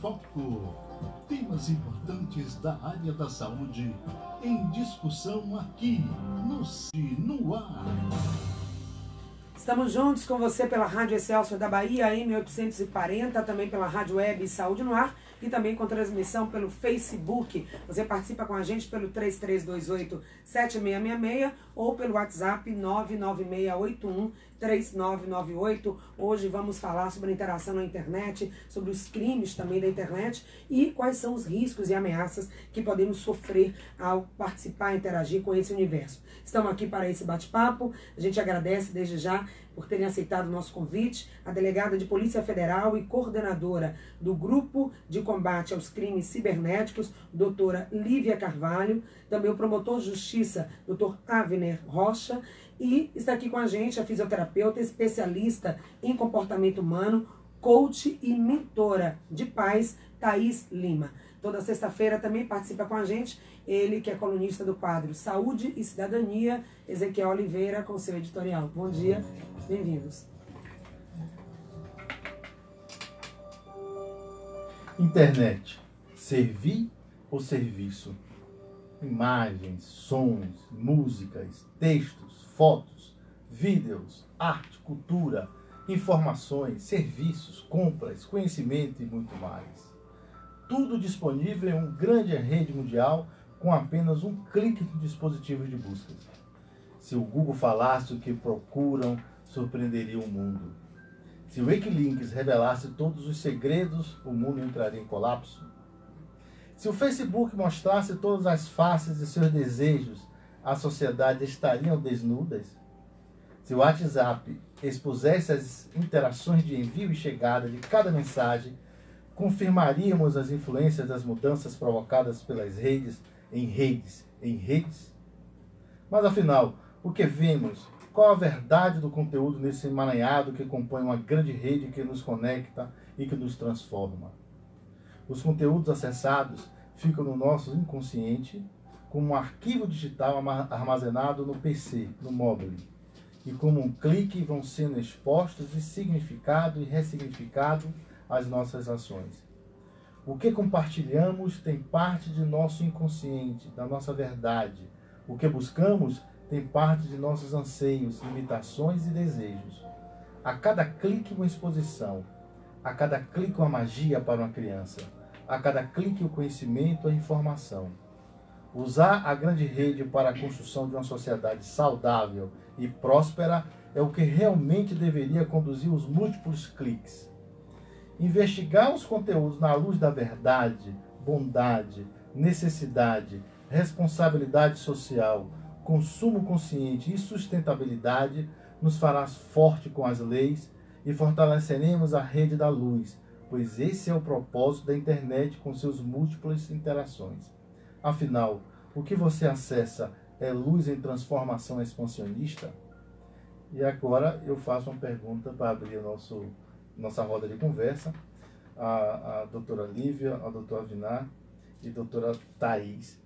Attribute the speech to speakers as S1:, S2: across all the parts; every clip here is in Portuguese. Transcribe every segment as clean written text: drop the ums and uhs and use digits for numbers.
S1: Foco. Temas importantes da área da saúde em discussão aqui no ar.
S2: Estamos juntos com você pela Rádio Excelsior da Bahia, AM840, também pela Rádio Web Saúde no Ar e também com transmissão pelo Facebook. Você participa com a gente pelo 3328-7666 ou pelo WhatsApp 99681-3998. Hoje vamos falar sobre a interação na internet, sobre os crimes também da internet e quais são os riscos e ameaças que podemos sofrer ao participar e interagir com esse universo. Estamos aqui para esse bate-papo. A gente agradece desde já por terem aceitado o nosso convite, a delegada de Polícia Federal e coordenadora do Grupo de Combate aos Crimes Cibernéticos, doutora Lívia Carvalho, também o promotor de justiça, doutor Avner Rocha, e está aqui com a gente a fisioterapeuta especialista em comportamento humano, coach e mentora de pais, Thaís Lima. Toda sexta-feira também participa com a gente ele que é colunista do quadro Saúde e Cidadania, Ezequiel Oliveira, com seu editorial. Bom dia, bem-vindos.
S3: Internet, servir ou serviço? Imagens, sons, músicas, textos, fotos, vídeos, arte, cultura, informações, serviços, compras, conhecimento e muito mais. Tudo disponível em uma grande rede mundial com apenas um clique de dispositivos de busca. Se o Google falasse o que procuram, surpreenderia o mundo. Se o Wikileaks revelasse todos os segredos, o mundo entraria em colapso. Se o Facebook mostrasse todas as faces de seus desejos, a sociedade estaria desnudas. Se o WhatsApp expusesse as interações de envio e chegada de cada mensagem, confirmaríamos as influências das mudanças provocadas pelas redes, em redes. Mas afinal, o que vemos? Qual a verdade do conteúdo nesse emaranhado que compõe uma grande rede que nos conecta e que nos transforma? Os conteúdos acessados ficam no nosso inconsciente como um arquivo digital armazenado no PC, no mobile. E como um clique vão sendo expostos e significado e ressignificado as nossas ações. O que compartilhamos tem parte de nosso inconsciente, da nossa verdade. O que buscamos tem parte de nossos anseios, limitações e desejos. A cada clique uma exposição. A cada clique uma magia para uma criança. A cada clique o conhecimento, a informação. Usar a grande rede para a construção de uma sociedade saudável e próspera é o que realmente deveria conduzir os múltiplos cliques. Investigar os conteúdos na luz da verdade, bondade, necessidade, responsabilidade social, consumo consciente e sustentabilidade nos fará forte com as leis e fortaleceremos a rede da luz, pois esse é o propósito da internet com seus múltiplas interações. Afinal, o que você acessa é luz em transformação expansionista? E agora eu faço uma pergunta para abrir nossa roda de conversa. A doutora Lívia, a doutora Avner e a doutora Thaís.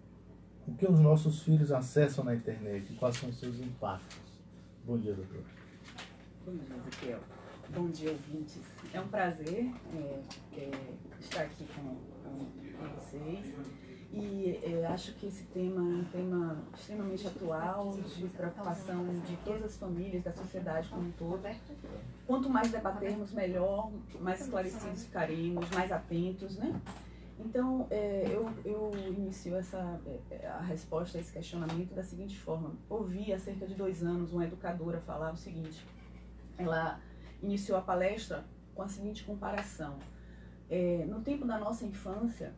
S3: O que os nossos filhos acessam na internet e quais são os seus impactos? Bom dia, doutora.
S4: Bom dia, Ezequiel. Bom dia, ouvintes. É um prazer estar aqui com vocês. E acho que esse tema é um tema extremamente atual, de preocupação de todas as famílias, da sociedade como um todo. Quanto mais debatermos, melhor, mais esclarecidos ficaremos, mais atentos, né? Então, eu inicio a resposta a esse questionamento da seguinte forma. Ouvi há cerca de 2 anos uma educadora falar o seguinte. Ela iniciou a palestra com a seguinte comparação. No tempo da nossa infância,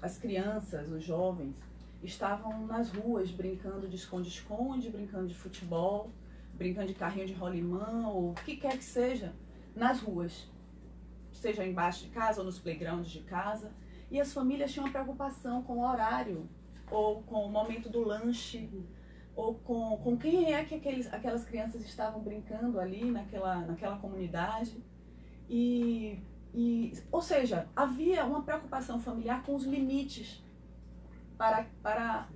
S4: as crianças, os jovens, estavam nas ruas brincando de esconde-esconde, brincando de futebol, brincando de carrinho de rolimã, ou o que quer que seja, nas ruas, seja embaixo de casa ou nos playgrounds de casa. E as famílias tinham uma preocupação com o horário, ou com o momento do lanche, ou com quem é que aquelas crianças estavam brincando ali naquela comunidade. Ou seja, havia uma preocupação familiar com os limites para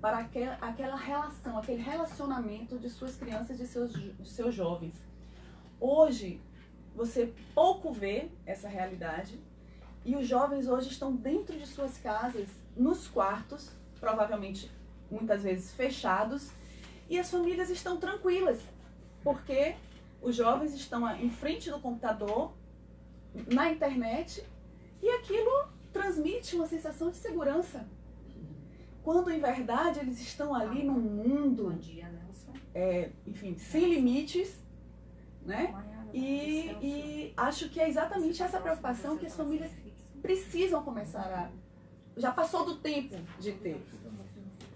S4: aquela relação, aquele relacionamento de suas crianças, de seus jovens. Hoje, você pouco vê essa realidade E os jovens hoje estão dentro de suas casas, nos quartos, provavelmente muitas vezes fechados, e as famílias estão tranquilas, porque os jovens estão em frente do computador, na internet, e aquilo transmite uma sensação de segurança. Quando, em verdade, eles estão ali num mundo, enfim, sem limites, né? E acho que é exatamente essa preocupação que as famílias precisam começar a... Já passou do tempo de ter.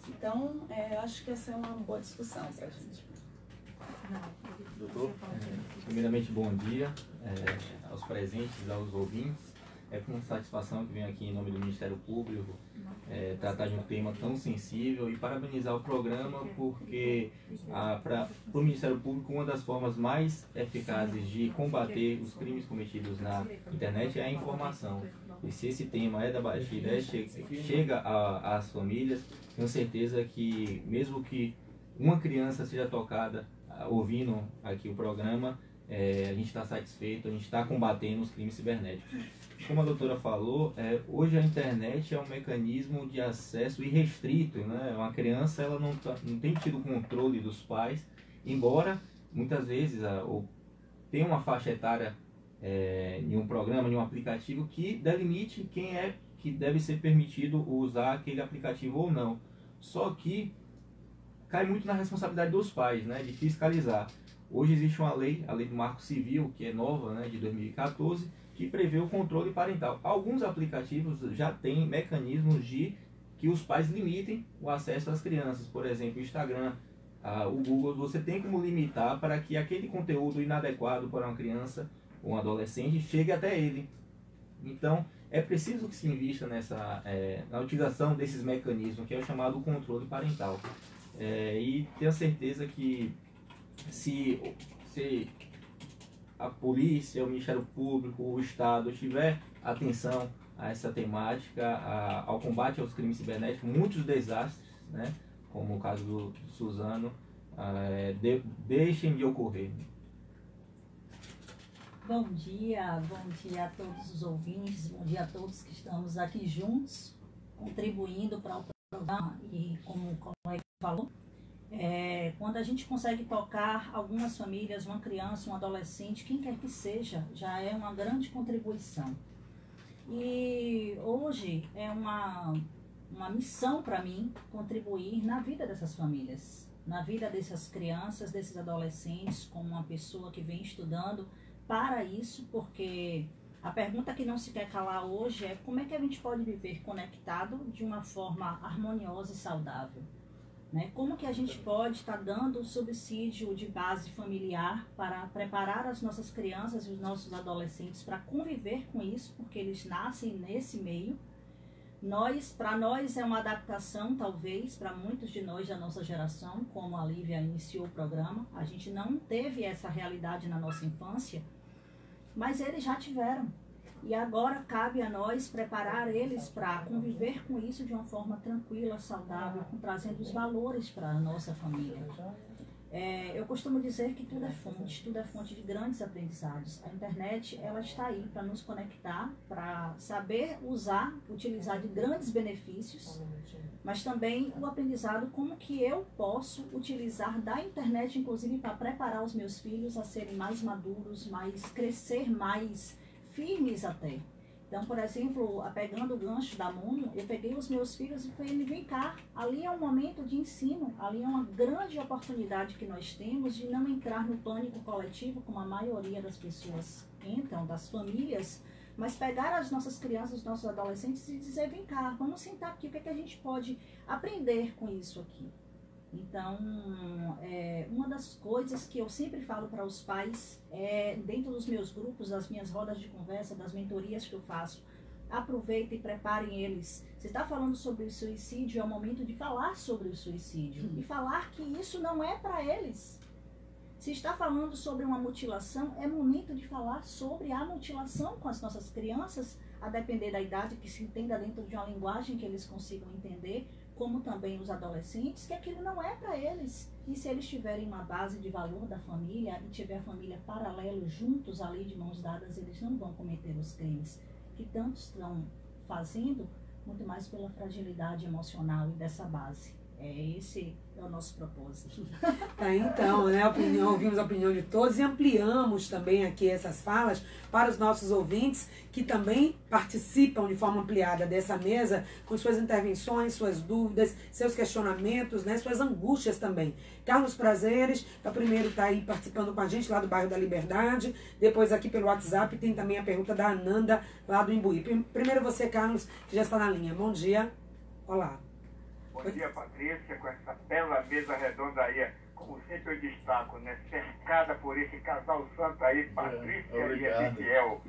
S4: Então, acho que essa é uma boa discussão para a gente.
S5: Doutor, primeiramente, bom dia aos presentes, aos ouvintes. É com satisfação que venho aqui em nome do Ministério Público tratar de um tema tão sensível e parabenizar o programa, porque para o Ministério Público uma das formas mais eficazes de combater os crimes cometidos na internet é a informação. E se esse tema é da Baixada, chega às famílias, tenho certeza que mesmo que uma criança seja tocada ouvindo aqui o programa, a gente está satisfeito, a gente está combatendo os crimes cibernéticos. Como a doutora falou, hoje a internet é um mecanismo de acesso irrestrito, né? Uma criança ela não tem tido controle dos pais, embora muitas vezes tenha uma faixa etária em um programa, em um aplicativo que delimite quem é que deve ser permitido usar aquele aplicativo ou não. Só que cai muito na responsabilidade dos pais, né, de fiscalizar. Hoje existe uma lei, a Lei do Marco Civil, que é nova, né, de 2014, que prevê o controle parental. Alguns aplicativos já têm mecanismos de que os pais limitem o acesso às crianças. Por exemplo, o Instagram, o Google, você tem como limitar para que aquele conteúdo inadequado para uma criança ou um adolescente chegue até ele. Então, é preciso que se invista na utilização desses mecanismos, que é o chamado controle parental. E tenho certeza que se a polícia, o Ministério Público, o Estado tiver atenção a essa temática, ao combate aos crimes cibernéticos, muitos desastres, né, como o caso do Suzano, deixem de ocorrer.
S6: Bom dia a todos os ouvintes, bom dia a todos que estamos aqui juntos, contribuindo para o programa. E como o colega falou, quando a gente consegue tocar algumas famílias, uma criança, um adolescente, quem quer que seja, já é uma grande contribuição. E hoje é uma missão para mim contribuir na vida dessas famílias, na vida dessas crianças, desses adolescentes, como uma pessoa que vem estudando para isso, porque a pergunta que não se quer calar hoje é como é que a gente pode viver conectado de uma forma harmoniosa e saudável, né? Como que a gente pode estar dando subsídio de base familiar para preparar as nossas crianças e os nossos adolescentes para conviver com isso, porque eles nascem nesse meio. Para nós é uma adaptação, talvez, para muitos de nós da nossa geração, como a Lívia iniciou o programa. A gente não teve essa realidade na nossa infância, mas eles já tiveram. E agora cabe a nós preparar eles para conviver com isso de uma forma tranquila, saudável, trazendo os valores para a nossa família. Eu costumo dizer que tudo é fonte de grandes aprendizados. A internet, ela está aí para nos conectar, para saber utilizar de grandes benefícios, mas também o aprendizado como que eu posso utilizar da internet, inclusive para preparar os meus filhos a serem mais maduros, crescer mais firmes até. Então, por exemplo, pegando o gancho da Mono, eu peguei os meus filhos e falei, vem cá, ali é um momento de ensino, ali é uma grande oportunidade que nós temos de não entrar no pânico coletivo, como a maioria das pessoas entram, das famílias, mas pegar as nossas crianças, os nossos adolescentes e dizer, vem cá, vamos sentar aqui, o que é que a gente pode aprender com isso aqui? Então, uma das coisas que eu sempre falo para os pais, dentro dos meus grupos, das minhas rodas de conversa, das mentorias que eu faço, aproveitem e preparem eles. Se está falando sobre o suicídio, é o momento de falar sobre o suicídio e falar que isso não é para eles. Se está falando sobre uma mutilação, é momento de falar sobre a mutilação com as nossas crianças, a depender da idade, que se entenda dentro de uma linguagem que eles consigam entender, como também os adolescentes, que aquilo não é para eles. E se eles tiverem uma base de valor da família e tiver a família paralelo, juntos ali de mãos dadas, eles não vão cometer os crimes. que tantos estão fazendo, muito mais pela fragilidade emocional e dessa base. Esse é o nosso propósito.
S2: Tá, então, né, ouvimos a opinião de todos e ampliamos também aqui essas falas para os nossos ouvintes que também participam de forma ampliada dessa mesa com suas intervenções, suas dúvidas, seus questionamentos, né, suas angústias também. Carlos Prazeres, o primeiro está aí participando com a gente lá do bairro da Liberdade, depois aqui pelo WhatsApp tem também a pergunta da Ananda lá do Imbuí. Primeiro você, Carlos, que já está na linha. Bom dia. Olá.
S7: Bom dia, Patrícia, com essa bela mesa redonda aí, como sempre eu destaco, né? Cercada por esse casal santo aí, Patrícia e Ezequiel.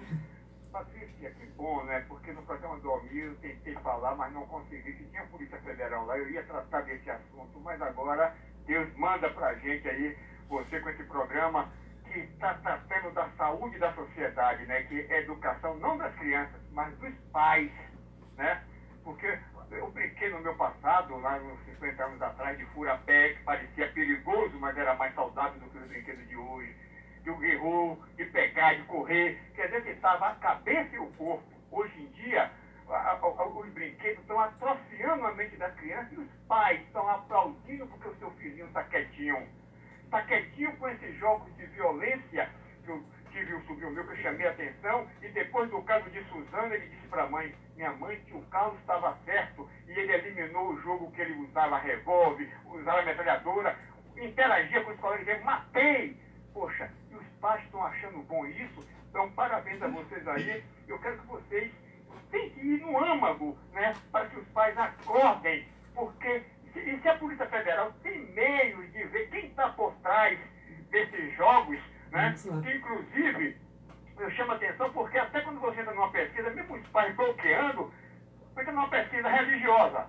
S7: Patrícia, que bom, né? Porque no programa do Almir eu tentei falar, mas não consegui. Se tinha a Polícia Federal lá, eu ia tratar desse assunto, mas agora Deus manda pra gente aí, você com esse programa que está tratando da saúde da sociedade, né? Que é educação não das crianças, mas dos pais, né? Porque eu brinquei no meu passado, lá uns 50 anos atrás, de fura-pé, que parecia perigoso, mas era mais saudável do que os brinquedos de hoje. De guerreiro, de pegar, de correr, quer dizer que estava a cabeça e o corpo. Hoje em dia, os brinquedos estão atrofiando a mente da criança e os pais estão aplaudindo porque o seu filhinho está quietinho. Está quietinho com esses jogos de violência que eu tive um sobrinho meu que eu chamei a atenção, e depois do caso de Suzana, ele disse para a mãe, minha mãe, tio Carlos estava certo, e ele eliminou o jogo que ele usava revólver, usava metralhadora, interagia com os colegas, dizia, matei! Poxa, e os pais estão achando bom isso, então parabéns a vocês aí, eu quero que vocês têm que ir no âmago, né, para que os pais acordem, porque se a Polícia Federal tem meios de ver quem está por trás desses jogos, né? Que, inclusive, eu chamo a atenção porque até quando você entra numa pesquisa, mesmo os pais bloqueando, entra numa pesquisa religiosa,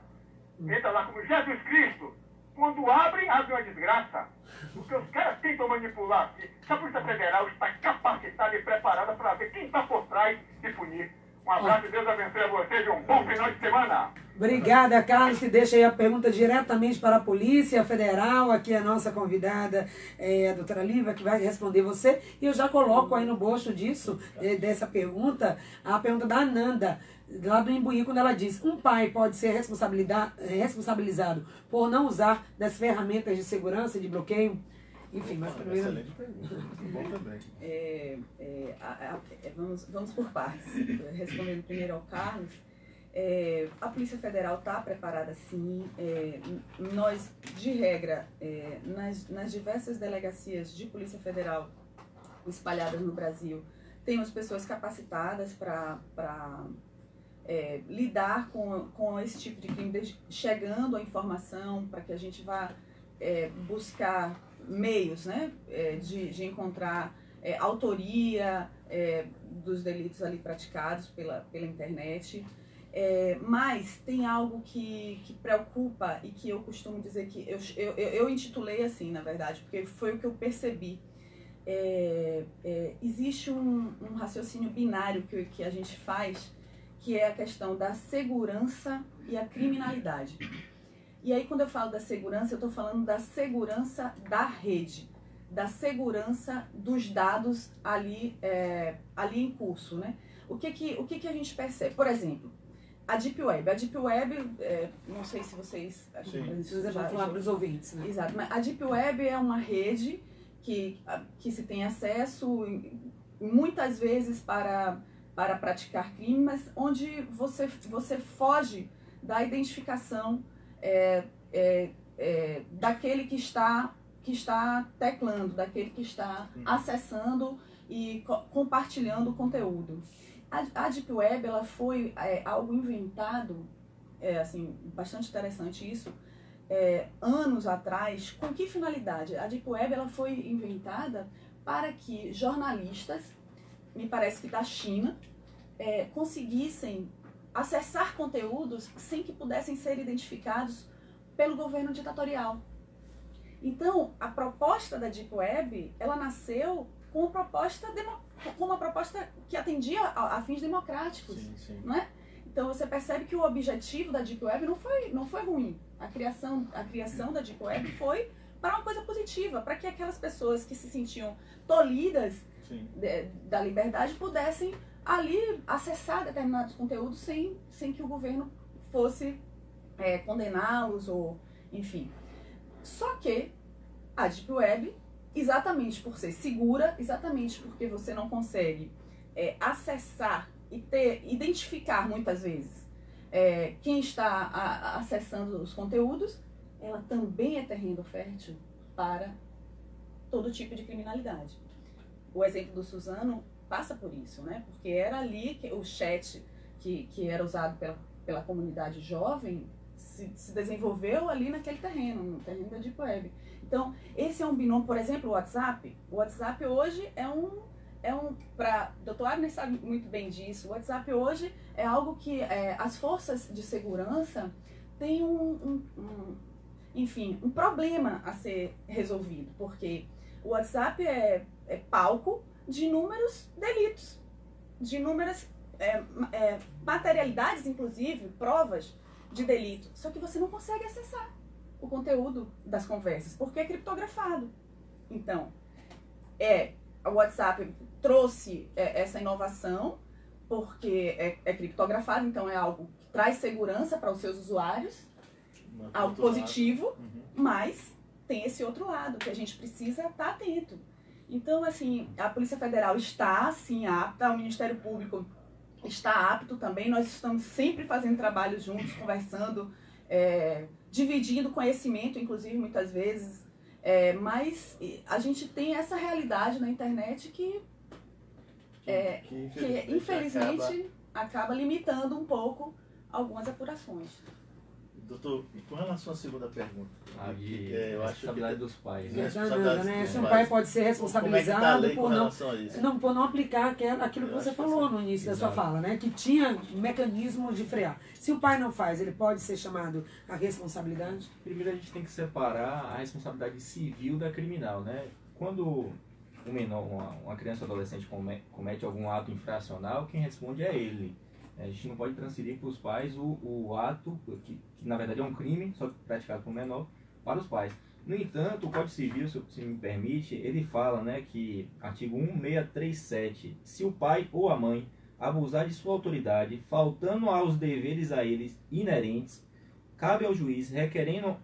S7: entra lá como Jesus Cristo, quando abre uma desgraça, porque os caras tentam manipular. Se a Polícia Federal está capacitada e preparada para ver quem está por trás e punir. Um abraço e Deus abençoe a vocês e um bom final de semana.
S2: Obrigada, Carlos, que deixa aí a pergunta diretamente para a Polícia Federal. Aqui a nossa convidada é a doutora Lívia, que vai responder você. E eu já coloco aí no bojo disso, dessa pergunta, a pergunta da Ananda, lá do Imbuí, quando ela diz, um pai pode ser responsabilizado por não usar das ferramentas de segurança e de bloqueio? Enfim, mas primeiro...
S3: Excelente pergunta. Bom também.
S4: Vamos por partes. Respondendo primeiro ao Carlos, a Polícia Federal está preparada sim. Nós, de regra, nas diversas delegacias de Polícia Federal espalhadas no Brasil, temos pessoas capacitadas para lidar com esse tipo de crime, chegando a informação para que a gente vá buscar meios, né, de encontrar autoria dos delitos ali praticados pela internet. Mas tem algo que preocupa e que eu costumo dizer que eu intitulei assim, na verdade, porque foi o que eu percebi. Existe um raciocínio binário que a gente faz, que é a questão da segurança e a criminalidade. E aí, quando eu falo da segurança, eu estou falando da segurança da rede, da segurança dos dados ali em curso, né? O que a gente percebe? Por exemplo, a Deep Web. A Deep Web, não sei se vocês...
S2: Você vai falar para os ouvintes, né?
S4: Exato. Mas a Deep Web é uma rede que se tem acesso, muitas vezes, para praticar crime, mas onde você foge da identificação daquele que está teclando, daquele que está acessando e compartilhando o conteúdo. A Deep Web, ela foi algo inventado, assim, bastante interessante isso, anos atrás. Com que finalidade? A Deep Web, ela foi inventada para que jornalistas, me parece que da China, conseguissem acessar conteúdos sem que pudessem ser identificados pelo governo ditatorial. Então, a proposta da Deep Web, ela nasceu com uma proposta que atendia a fins democráticos.
S3: Sim.
S4: Não é? Então, você percebe que o objetivo da Deep Web não foi ruim. A criação da Deep Web foi para uma coisa positiva, para que aquelas pessoas que se sentiam tolhidas da liberdade pudessem ali acessar determinados conteúdos sem que o governo fosse condená-los ou enfim. Só que a Deep Web, exatamente por ser segura, exatamente porque você não consegue acessar e identificar muitas vezes quem está acessando os conteúdos, ela também é terreno fértil para todo tipo de criminalidade. O exemplo do Suzano passa por isso, né? Porque era ali que o chat que era usado pela comunidade jovem se desenvolveu ali naquele terreno, no terreno da Deep Web. Então, esse é um binômio, por exemplo, o WhatsApp. O WhatsApp hoje Dr. Abner sabe muito bem disso, o WhatsApp hoje é algo que as forças de segurança têm enfim, um problema a ser resolvido, porque o WhatsApp é palco de inúmeros delitos, de inúmeras materialidades, inclusive, provas de delito. Só que você não consegue acessar o conteúdo das conversas, porque é criptografado. Então, o WhatsApp trouxe essa inovação, porque é criptografado, então é algo que traz segurança para os seus usuários, algo positivo, mas tem esse outro lado, que a gente precisa estar atento. Então, assim, a Polícia Federal está, sim, apta, o Ministério Público está apto também, nós estamos sempre fazendo trabalhos juntos, conversando, dividindo conhecimento, inclusive, muitas vezes, mas a gente tem essa realidade na internet que infelizmente, acaba limitando um pouco algumas apurações.
S3: Doutor, com relação à segunda pergunta,
S5: eu acho responsabilidade dos pais.
S2: Né? Se um pai pode ser responsabilizado por não aplicar aquilo que você falou no início da sua fala, né? Que tinha mecanismos de frear. Se o pai não faz, ele pode ser chamado à responsabilidade?
S5: Primeiro a gente tem que separar a responsabilidade civil da criminal, né? Quando um menor, uma criança ou adolescente comete algum ato infracional, quem responde é ele. A gente não pode transferir para os pais o ato, que na verdade é um crime, só que praticado por menor, para os pais. No entanto, o Código Civil, se me permite, ele fala, né, que, artigo 1637, se o pai ou a mãe abusar de sua autoridade, faltando aos deveres a eles inerentes, cabe ao juiz, requerendo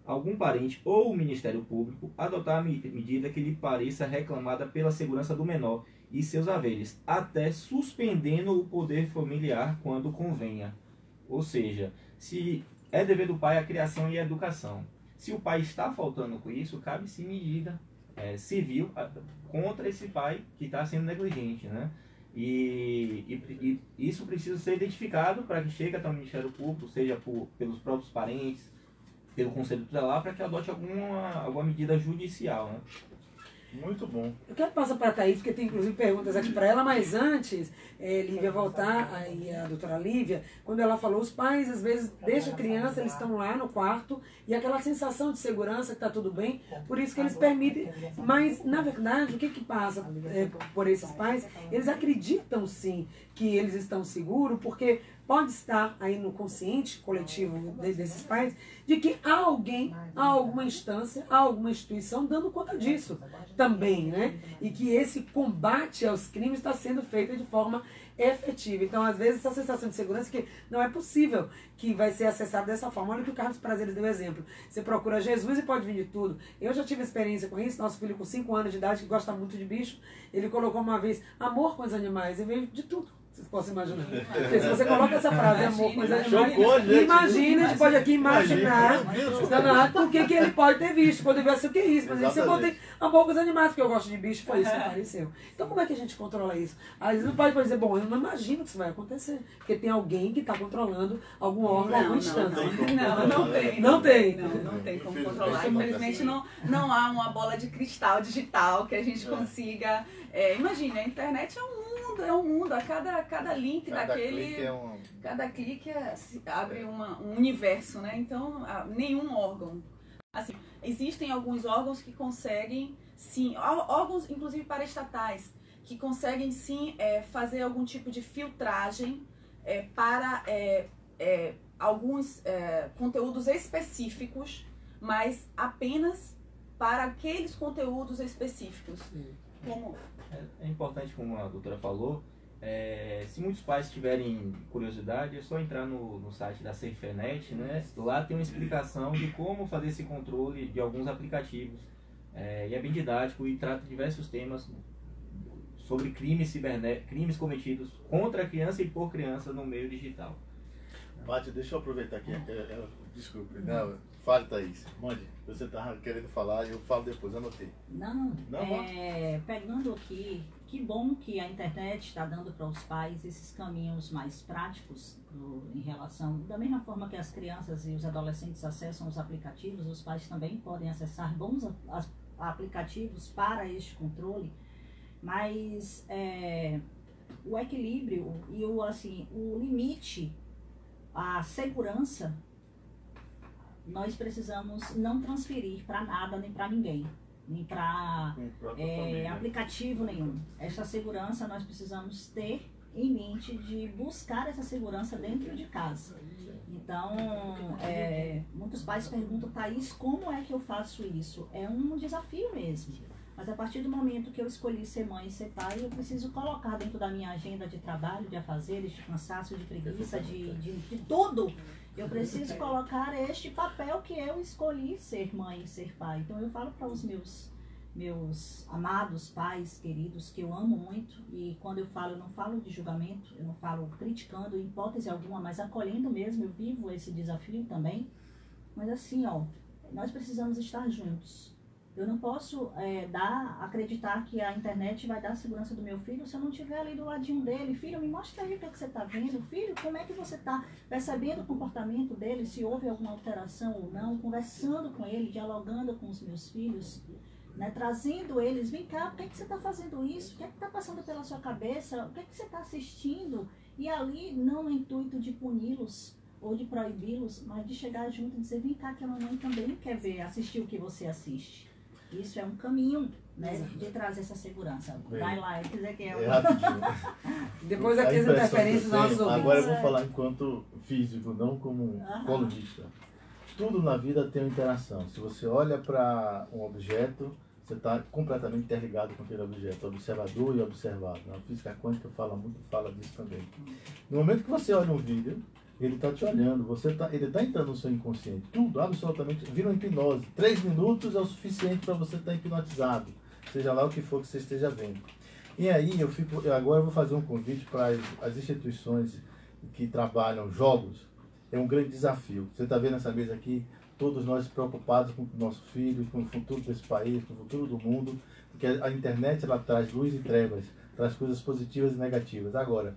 S5: algum parente ou o Ministério Público, adotar a medida que lhe pareça reclamada pela segurança do menor e seus haveres, até suspendendo o poder familiar quando convenha. Ou seja, se é dever do pai a criação e a educação. Se o pai está faltando com isso, cabe-se medida civil contra esse pai que está sendo negligente, né? E isso precisa ser identificado para que chegue até o Ministério Público, seja pelos próprios parentes, pelo Conselho Tutelar, para que adote alguma medida judicial, né?
S3: Muito bom.
S2: Eu quero passar para a Thaís, porque tem inclusive perguntas aqui para ela, mas antes, Lívia, voltar aí a doutora Lívia, quando ela falou, os pais às vezes deixam a criança, eles estão lá no quarto, e aquela sensação de segurança, que está tudo bem, por isso que eles permitem, mas na verdade, o que passa por esses pais? Eles acreditam sim que eles estão seguros, porque pode estar aí no consciente coletivo desses pais, de que há alguém, há alguma instância, há alguma instituição dando conta disso também, né? E que esse combate aos crimes está sendo feito de forma efetiva. Então, às vezes, essa sensação de segurança que não é possível que vai ser acessado dessa forma. Olha o que o Carlos Prazeres deu exemplo. Você procura Jesus e pode vir de tudo. Eu já tive experiência com isso. Nosso filho com 5 anos de idade, que gosta muito de bicho, ele colocou uma vez amor com os animais e veio de tudo. Vocês possam imaginar. Porque se você coloca essa frase, amor com os animais, imagina, a gente pode aqui imaginar o que ele pode ter visto, pode ver assim, o que é isso. Mas você botei amor com os animais, porque eu gosto de bicho, foi isso que apareceu. Então como é que a gente controla isso? Às vezes não pode dizer, bom, eu não imagino que isso vai acontecer, porque tem alguém que está controlando algum órgão, alguma instância.
S4: Não tem como controlar. Infelizmente não há uma bola de cristal digital que a gente consiga... Imagine, a internet é um mundo, a cada link daquele, cada clique abre um universo, né? Então, nenhum órgão. Assim, existem alguns órgãos que conseguem, sim, órgãos inclusive paraestatais, que conseguem sim fazer algum tipo de filtragem para alguns conteúdos específicos, mas apenas para aqueles conteúdos específicos.
S5: É importante, como a doutora falou, se muitos pais tiverem curiosidade, é só entrar no site da Serfenet, né? Lá tem uma explicação de como fazer esse controle de alguns aplicativos. E é bem didático e trata diversos temas sobre crimes cometidos contra a criança e por criança no meio digital.
S3: Mate, deixa eu aproveitar aqui. Desculpe. Não, fale, Thaís. Mande. Você estava querendo falar e eu falo depois, anotei.
S6: Não, pegando aqui, que bom que a internet está dando para os pais esses caminhos mais práticos em relação, da mesma forma que as crianças e os adolescentes acessam os aplicativos, os pais também podem acessar bons aplicativos para este controle, mas o equilíbrio e o limite, a segurança, nós precisamos não transferir para nada nem para ninguém, nem para aplicativo nenhum. Essa segurança nós precisamos ter em mente de buscar essa segurança dentro de casa. Então, muitos pais perguntam, Thaís, como é que eu faço isso? É um desafio mesmo. Mas a partir do momento que eu escolhi ser mãe e ser pai, eu preciso colocar dentro da minha agenda de trabalho, de afazeres, de cansaço, de preguiça, de tudo. Eu preciso colocar este papel que eu escolhi ser mãe e ser pai. Então eu falo para os meus amados pais queridos, que eu amo muito, e quando eu não falo de julgamento, eu não falo criticando em hipótese alguma, mas acolhendo mesmo, eu vivo esse desafio também. Mas assim, nós precisamos estar juntos. Eu não posso acreditar que a internet vai dar a segurança do meu filho se eu não estiver ali do ladinho dele. Filho, me mostra aí o que você está vendo. Filho, como é que você está percebendo o comportamento dele, se houve alguma alteração ou não, conversando com ele, dialogando com os meus filhos, né, trazendo eles, vem cá, por que você está fazendo isso? O que está passando pela sua cabeça? O que você está assistindo? E ali, não no intuito de puni-los ou de proibi-los, mas de chegar junto e dizer, vem cá que a mamãe também quer assistir o que você assiste. Isso é um caminho, né, de trazer essa segurança. Vai lá, se quiser que
S3: é rapidinho.
S2: Depois aqui as interferências dos nossos ouvintes.
S3: Agora eu vou falar enquanto físico, não como colunista. Tudo na vida tem uma interação. Se você olha para um objeto, você está completamente interligado com aquele objeto, observador e observado. A física quântica fala disso também. No momento que você olha um vídeo, ele está te olhando, ele está entrando no seu inconsciente. Tudo, absolutamente, vira uma hipnose. 3 minutos é o suficiente para você estar hipnotizado, seja lá o que for que você esteja vendo. E aí, agora eu vou fazer um convite para as instituições que trabalham jogos. É um grande desafio. Você está vendo essa mesa aqui, todos nós preocupados com o nosso filho, com o futuro desse país, com o futuro do mundo, porque a internet ela traz luz e trevas, traz coisas positivas e negativas. Agora,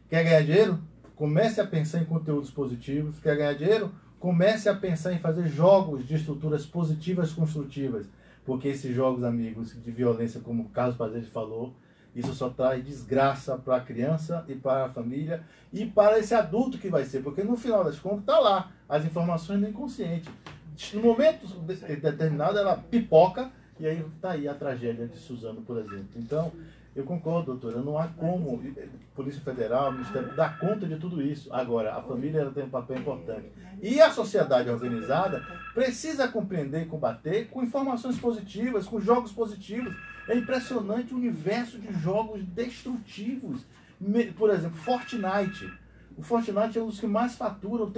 S3: quer ganhar dinheiro? Comece a pensar em conteúdos positivos. Quer ganhar dinheiro? Comece a pensar em fazer jogos de estruturas positivas, construtivas. Porque esses jogos, amigos, de violência, como o Carlos Prazeres falou, isso só traz desgraça para a criança e para a família e para esse adulto que vai ser. Porque no final das contas está lá as informações do inconsciente. No momento determinado ela pipoca e aí está aí a tragédia de Suzano, por exemplo. Então, eu concordo, doutora, não há como Polícia Federal, Ministério, dar conta de tudo isso. Agora, a família ela tem um papel importante. E a sociedade organizada precisa compreender e combater com informações positivas, com jogos positivos. É impressionante o universo de jogos destrutivos. Por exemplo, Fortnite. O Fortnite é um dos que mais faturam,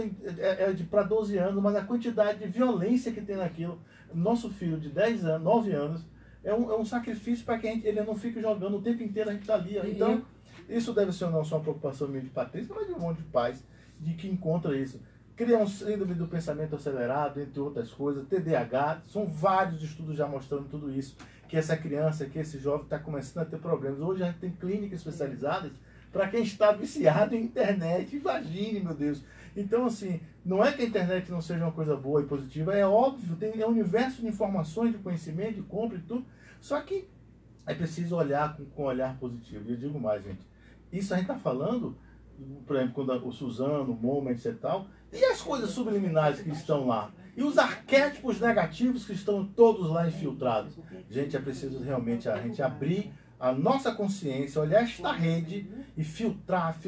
S3: para 12 anos, mas a quantidade de violência que tem naquilo. Nosso filho de 10 anos, 9 anos, é um sacrifício para que ele não fique jogando o tempo inteiro, a gente está ali. Então, isso deve ser não só uma preocupação minha de Patrícia, mas de um monte de pais de que encontra isso. Cria um síndrome do pensamento acelerado, entre outras coisas, TDAH, são vários estudos já mostrando tudo isso, que essa criança, que esse jovem está começando a ter problemas. Hoje a gente tem clínicas especializadas para quem está viciado em internet. Imagine, meu Deus. Então, assim, não é que a internet não seja uma coisa boa e positiva, é óbvio, é um universo de informações, de conhecimento, de compra e tudo, só que é preciso olhar com um olhar positivo. E eu digo mais, gente, isso a gente está falando, por exemplo, quando o Suzano, o Moment e tal, e as coisas subliminares que estão lá, e os arquétipos negativos que estão todos lá infiltrados. Gente, é preciso realmente a gente abrir a nossa consciência, olhar esta rede e filtrar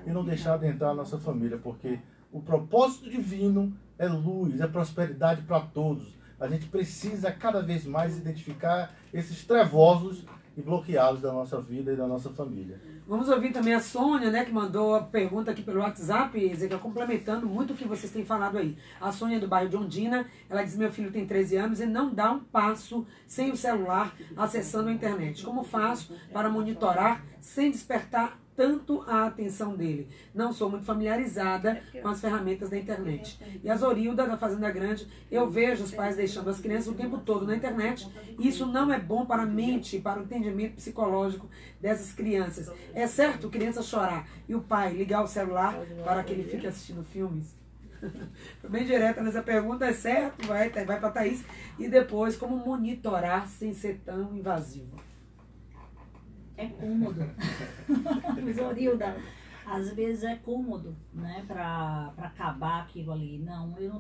S3: e não deixar de entrar na nossa família, porque o propósito divino é luz, é prosperidade para todos. A gente precisa cada vez mais identificar esses trevosos e bloqueá-los da nossa vida e da nossa família.
S2: Vamos ouvir também a Sônia, né, que mandou a pergunta aqui pelo WhatsApp, Ezequiel, complementando muito o que vocês têm falado aí. A Sônia do bairro de Ondina, ela diz: meu filho tem 13 anos e não dá um passo sem o celular acessando a internet. Como faço para monitorar sem despertar tanto a atenção dele? Não sou muito familiarizada com as ferramentas da internet. E a Zorilda, da Fazenda Grande: eu vejo os pais deixando as crianças o tempo todo na internet. Isso não é bom para a mente, para o entendimento psicológico dessas crianças. É certo criança chorar e o pai ligar o celular para que ele fique assistindo filmes? Foi bem direta nessa pergunta. É certo? Vai para a Thaís. E depois, como monitorar sem ser tão invasivo?
S6: É cômodo. Zorilda, às vezes é cômodo, né, para acabar aquilo ali. Não, eu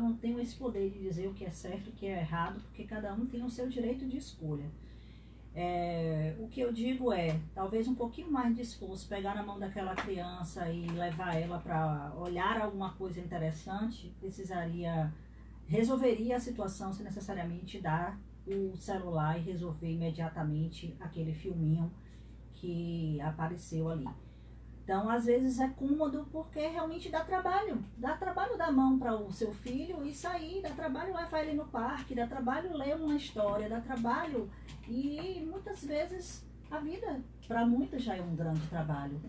S6: não tenho esse poder de dizer o que é certo e o que é errado, porque cada um tem o seu direito de escolha. O que eu digo é, talvez um pouquinho mais de esforço, pegar na mão daquela criança e levar ela para olhar alguma coisa interessante, resolveria a situação sem necessariamente dar o celular e resolver imediatamente aquele filminho que apareceu ali. Então, às vezes é cômodo porque realmente dá trabalho dar mão para o seu filho e sair, dá trabalho levar ele no parque, dá trabalho ler uma história, dá trabalho, e muitas vezes a vida, para muitos, já é um grande trabalho.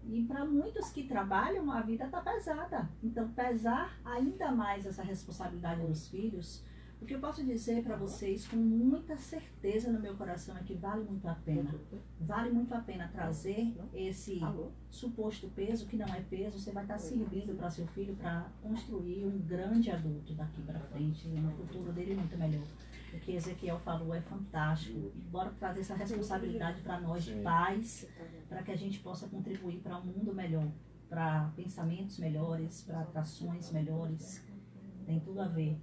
S6: E para muitos que trabalham, a vida está pesada. Então, pesar ainda mais essa responsabilidade dos filhos. O que eu posso dizer para vocês com muita certeza no meu coração é que vale muito a pena. Vale muito a pena trazer esse suposto peso, que não é peso. Você vai estar servindo para seu filho para construir um grande adulto daqui para frente, um futuro dele muito melhor. O que Ezequiel falou é fantástico. Bora trazer essa responsabilidade para nós, pais, para que a gente possa contribuir para um mundo melhor, para pensamentos melhores, para atrações melhores. Tem tudo a ver.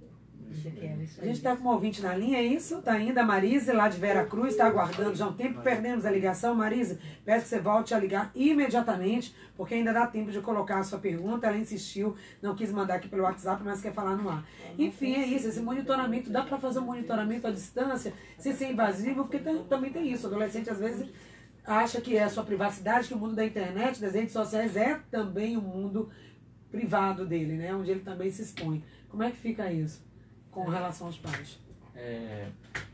S2: A gente está com um ouvinte na linha, é isso? Está ainda a Marise, lá de Vera Cruz, está aguardando já um tempo. Perdemos a ligação. Marise, peço que você volte a ligar imediatamente, porque ainda dá tempo de colocar a sua pergunta. Ela insistiu, não quis mandar aqui pelo WhatsApp, mas quer falar no ar. Enfim, é isso. Esse monitoramento, dá para fazer um monitoramento à distância, sem ser invasivo, porque também tem isso. O adolescente, às vezes, acha que é a sua privacidade, que o mundo da internet, das redes sociais, é também o mundo privado dele, né? Onde ele também se expõe. Como é que fica isso com relação aos pais?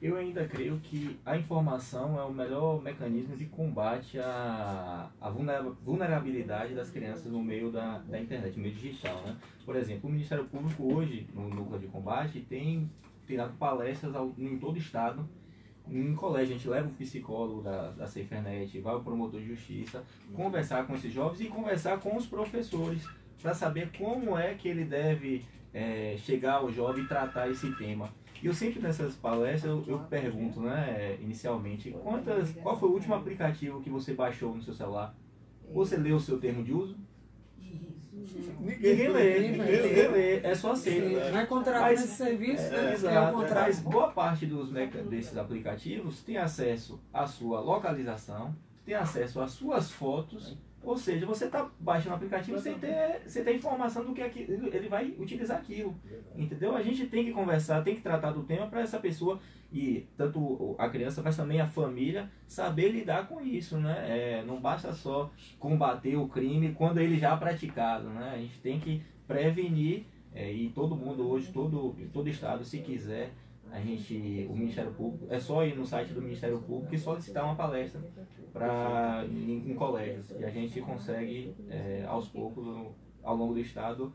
S5: Eu ainda creio que a informação é o melhor mecanismo de combate à vulnerabilidade das crianças no meio da internet, no meio digital, né? Por exemplo, o Ministério Público hoje, no Núcleo de Combate, tem dado palestras em todo o estado. Em colégio, a gente leva o psicólogo da SaferNet, vai o promotor de justiça, conversar com esses jovens e conversar com os professores para saber como é que ele deve chegar ao jovem e tratar esse tema. E eu sempre nessas palestras eu pergunto, né, inicialmente, qual foi o último aplicativo que você baixou no seu celular? Você leu o seu termo de uso? Ninguém lê, é só aceita.
S2: Vai contratar esse serviço,
S5: exato, mas boa parte desses aplicativos tem acesso à sua localização, tem acesso às suas fotos. Ou seja, você está baixando o aplicativo sem ter informação do que ele vai utilizar aquilo. Entendeu? A gente tem que conversar, tem que tratar do tema para essa pessoa, e tanto a criança, mas também a família, saber lidar com isso, né? Não basta só combater o crime quando ele já é praticado, né? A gente tem que prevenir, e todo mundo hoje, todo estado, se quiser, o Ministério Público, é só ir no site do Ministério Público e solicitar uma palestra em colégios, e a gente consegue aos poucos, ao longo do estado,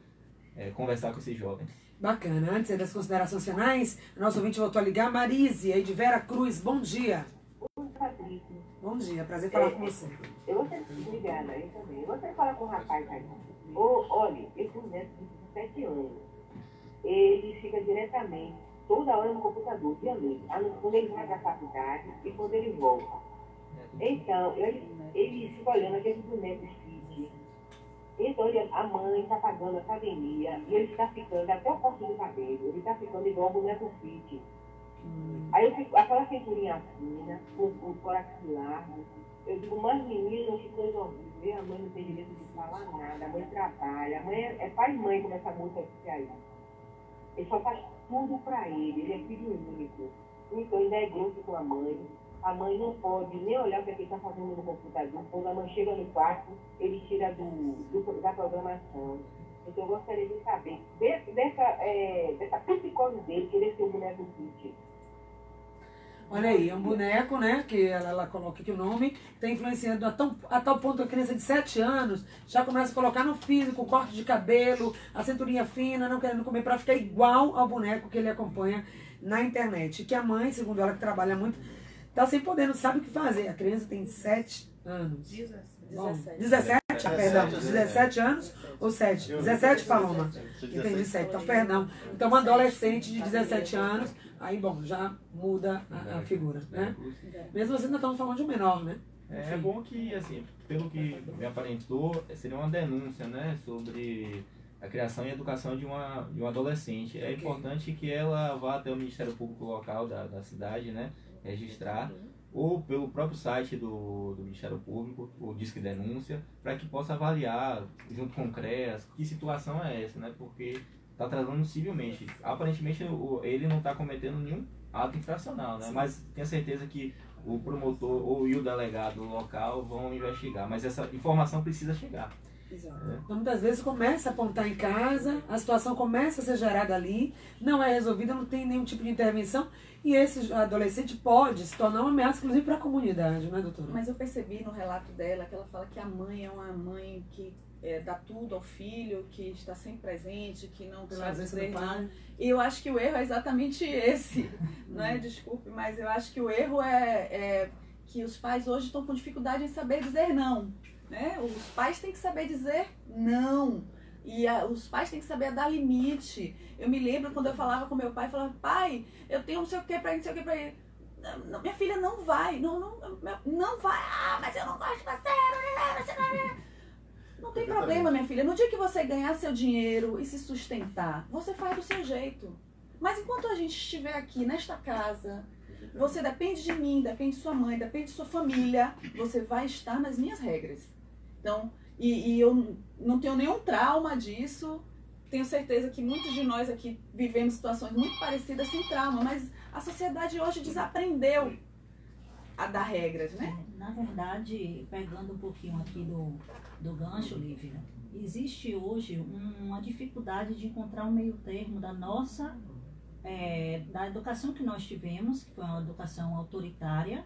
S5: conversar com esses jovens.
S2: Bacana. Antes das considerações finais, nosso ouvinte voltou a ligar. Marise, aí de Vera Cruz, bom dia. Bom dia, prazer falar com você.
S8: Obrigada, eu também. Você fala com o rapaz aí, olha, esse moleque de 17 anos, ele fica diretamente toda hora no computador, dia noite, quando ele vai para a faculdade e quando ele volta. Então, ele fica olhando aqueles bonecos fit. Então, a mãe está pagando a academia e ele está ficando, até o corte do cabelo, ele está ficando igual o boneco fit. Aí eu fico, aquela cinturinha fina, com o coração largo. Eu digo, mas menino, que coisa horrível. A mãe não tem direito de falar nada, a mãe trabalha, a mãe é pai e mãe, como essa música aqui aí. Ele só faz tudo para ele é filho único. Então ele é grosso com a mãe não pode nem olhar o que ele está fazendo no computador. Quando a mãe chega no quarto, ele tira da programação. Então eu gostaria de saber dessa psicose dele, querer ser um boneco Kit.
S2: Olha aí, é um boneco, né, que ela coloca aqui o nome, está influenciando a tal ponto que a criança de 7 anos já começa a colocar no físico, o corte de cabelo, a cinturinha fina, não querendo comer, para ficar igual ao boneco que ele acompanha na internet. Que a mãe, segundo ela, que trabalha muito, está sem poder, não sabe o que fazer. A criança tem 7 anos. 17, perdão, 17 anos ou 7? 17, Paloma? Entendi, 7, então perdão. Então uma adolescente de 17 anos, aí bom, já muda a figura, né? Mesmo assim, ainda estamos falando de um menor, né?
S5: É bom que, assim, pelo que me aparentou, seria uma denúncia, né, sobre a criação e educação de um adolescente. É importante que ela vá até o Ministério Público local da cidade, né, registrar, ou pelo próprio site do Ministério Público, o Disque Denúncia, para que possa avaliar, junto com o CREAS, que situação é essa, né, porque está tratando civilmente. Aparentemente ele não está cometendo nenhum ato infracional, né, mas tenho certeza que o promotor ou o delegado local vão investigar, mas essa informação precisa chegar.
S2: Exato. Então, muitas vezes começa a apontar em casa, a situação começa a ser gerada ali, não é resolvida, não tem nenhum tipo de intervenção, e esse adolescente pode se tornar uma ameaça, inclusive, para a comunidade, não é, doutora?
S4: Mas eu percebi no relato dela que ela fala que a mãe é uma mãe que dá tudo ao filho, que está sempre presente, que não sabe dizer não. E eu acho que o erro é exatamente esse, não é? Desculpe, mas eu acho que o erro é que os pais hoje estão com dificuldade em saber dizer não. Né? Os pais têm que saber dizer não. E os pais têm que saber dar limite. Eu me lembro quando eu falava com meu pai, falava, pai, eu tenho não sei o que pra ele, não sei o que pra ele. Não, minha filha não vai, não vai, mas eu não gosto de você. Não tem problema, minha filha. No dia que você ganhar seu dinheiro e se sustentar, você faz do seu jeito. Mas enquanto a gente estiver aqui nesta casa, você depende de mim, depende de sua mãe, depende de sua família, você vai estar nas minhas regras. Então, e eu não tenho nenhum trauma disso. Tenho certeza que muitos de nós aqui vivemos situações muito parecidas sem trauma, mas a sociedade hoje desaprendeu a dar regras, né?
S6: Na verdade, pegando um pouquinho aqui do gancho, Lívia, existe hoje uma dificuldade de encontrar um meio termo da nossa, da educação que nós tivemos, que foi uma educação autoritária,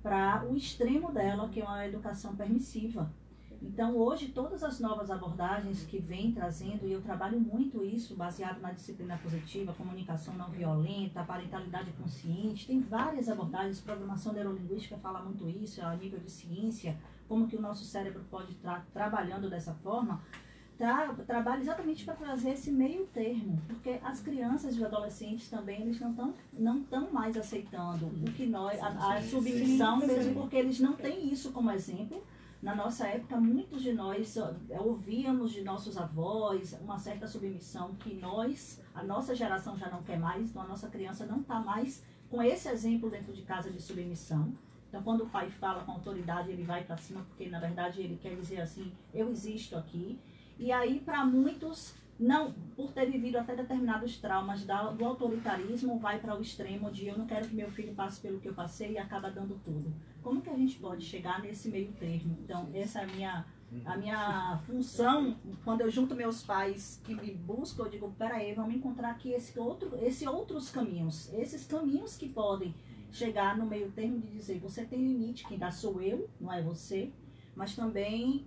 S6: para o extremo dela, que é uma educação permissiva. Então, hoje, todas as novas abordagens que vem trazendo, e eu trabalho muito isso, baseado na disciplina positiva, comunicação não violenta, parentalidade consciente, tem várias abordagens, programação neurolinguística fala muito isso, a nível de ciência, como que o nosso cérebro pode estar trabalhando dessa forma, trabalha exatamente para trazer esse meio termo, porque as crianças e os adolescentes também, eles não estão mais aceitando o que nós, a submissão, mesmo porque eles não têm isso como exemplo. Na nossa época, muitos de nós ouvíamos de nossos avós uma certa submissão que a nossa geração já não quer mais, então a nossa criança não está mais com esse exemplo dentro de casa de submissão. Então, quando o pai fala com autoridade, ele vai para cima, porque na verdade ele quer dizer assim, eu existo aqui. E aí, para muitos, não, por ter vivido até determinados traumas do autoritarismo, vai para o extremo de eu não quero que meu filho passe pelo que eu passei e acaba dando tudo. Como que a gente pode chegar nesse meio termo? Então, essa é a minha função, quando eu junto meus pais que me buscam, eu digo, peraí, vamos encontrar aqui outros caminhos. Esses caminhos que podem chegar no meio termo de dizer, você tem limite, quem dá sou eu, não é você. Mas também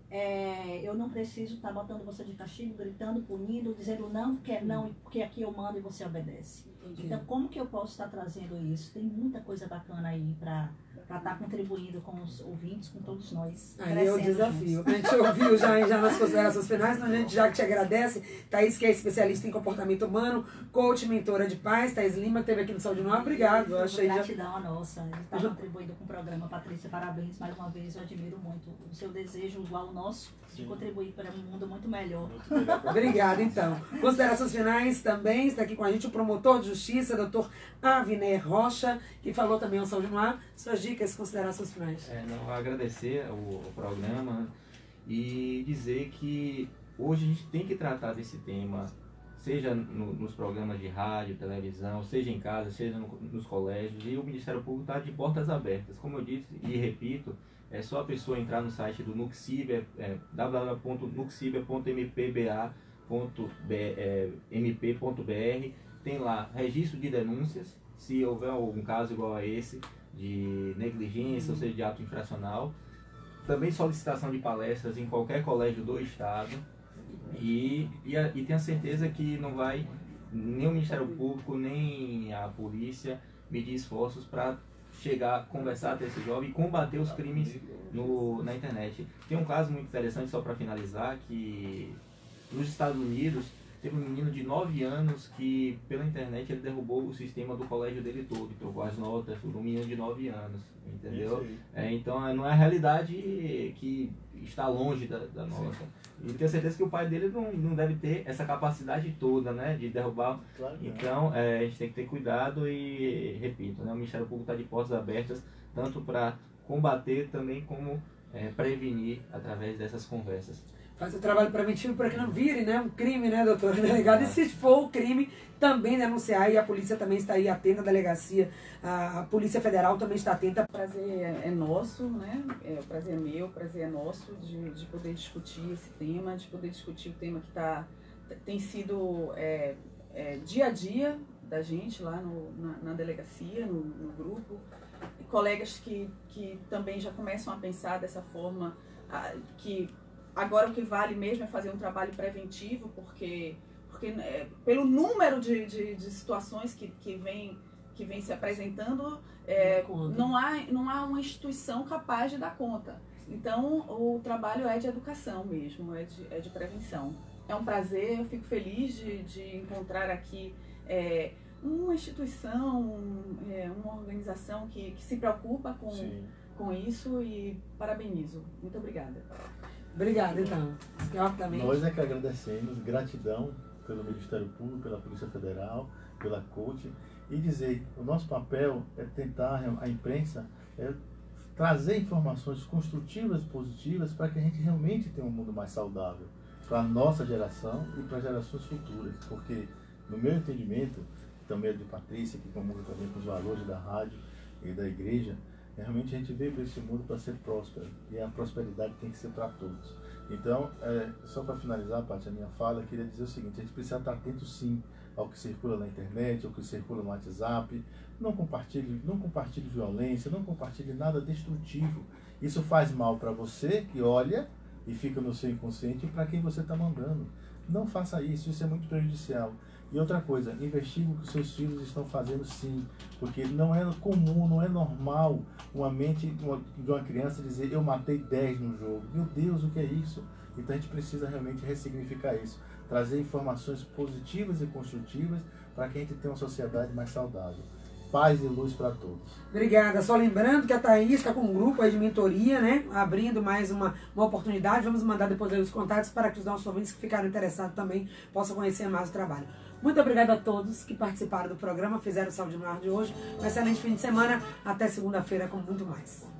S6: eu não preciso estar botando você de castigo, gritando, punindo, dizendo não, porque é não, porque aqui eu mando e você obedece. Entendi. Então, como que eu posso estar trazendo isso? Tem muita coisa bacana aí para estar contribuindo com os ouvintes, com todos nós.
S2: Aí é o desafio. Juntos. A gente ouviu já nas considerações finais, então a gente já te agradece. Thaís, que é especialista em comportamento humano, coach, mentora de paz. Thaís Lima, que esteve aqui no Saúde Noa. Obrigado.
S6: Gratidão a nossa. Ele está contribuindo com o programa. Patrícia, parabéns mais uma vez. Eu admiro muito o seu desejo, igual ao nosso, de contribuir para um mundo muito melhor.
S2: Obrigada, então. Considerações finais também. Está aqui com a gente o promotor de justiça, doutor Avner Rocha, que falou também ao Saúde Noa. Suas dicas, considerações finais.
S5: Agradecer o programa e dizer que hoje a gente tem que tratar desse tema seja nos programas de rádio, televisão, seja em casa, seja nos colégios, e o Ministério Público está de portas abertas. Como eu disse e repito, é só a pessoa entrar no site do Nuxiber, www.nuxiber.mp.br, tem lá registro de denúncias, se houver algum caso igual a esse, de negligência, ou seja, de ato infracional. Também solicitação de palestras em qualquer colégio do Estado. E tenha certeza que não vai nem o Ministério Público, nem a polícia medir esforços para chegar, conversar com esse jovem e combater os crimes na internet. Tem um caso muito interessante, só para finalizar, que nos Estados Unidos teve um menino de 9 anos que pela internet ele derrubou o sistema do colégio dele todo, trocou as notas, um menino de 9 anos, entendeu? Então não é a realidade que está longe da nossa. E tenho certeza que o pai dele não deve ter essa capacidade toda, né, de derrubar. Claro, então a gente tem que ter cuidado e, repito, né, o Ministério Público está de portas abertas, tanto para combater também como prevenir através dessas conversas.
S2: Faz o trabalho preventivo para que não vire, né, um crime, né, doutor delegado? E se for o crime, também denunciar, e a polícia também está aí atenta, a delegacia, a Polícia Federal também está atenta.
S4: O prazer é nosso, né? O prazer é meu, o prazer é nosso de poder discutir esse tema, de poder discutir o tema que tem sido dia a dia da gente lá na delegacia, no grupo. E colegas que também já começam a pensar dessa forma, que agora o que vale mesmo é fazer um trabalho preventivo, porque pelo número de situações que vem se apresentando, não há uma instituição capaz de dar conta. Então, o trabalho é de educação mesmo, é de prevenção. É um prazer, eu fico feliz de encontrar aqui uma instituição, uma organização que se preocupa com isso, e parabenizo. Muito obrigada.
S2: Obrigada, então.
S3: Nós é que agradecemos, gratidão pelo Ministério Público, pela Polícia Federal, pela COACH, e dizer, o nosso papel é tentar, a imprensa, trazer informações construtivas e positivas para que a gente realmente tenha um mundo mais saudável para a nossa geração e para gerações futuras, porque no meu entendimento, também de Patrícia, que comunga também com os valores da rádio e da igreja, realmente a gente veio para esse mundo para ser próspero, e a prosperidade tem que ser para todos. Então, só para finalizar, Paty, a minha fala, eu queria dizer o seguinte: a gente precisa estar atento sim ao que circula na internet, ao que circula no WhatsApp. Não compartilhe violência, não compartilhe nada destrutivo. Isso faz mal para você que olha e fica no seu inconsciente, e para quem você está mandando. Não faça isso, isso é muito prejudicial. E outra coisa, investigue o que seus filhos estão fazendo sim, porque não é comum, não é normal uma mente de uma criança dizer eu matei 10 no jogo. Meu Deus, o que é isso? Então a gente precisa realmente ressignificar isso, trazer informações positivas e construtivas para que a gente tenha uma sociedade mais saudável. Paz e luz para todos.
S2: Obrigada. Só lembrando que a Thaís está com um grupo aí de mentoria, né? Abrindo mais uma oportunidade. Vamos mandar depois aí os contatos para que os nossos ouvintes que ficaram interessados também possam conhecer mais o trabalho. Muito obrigada a todos que participaram do programa, fizeram o Saúde no Ar de hoje. Um excelente fim de semana. Até segunda-feira com muito mais.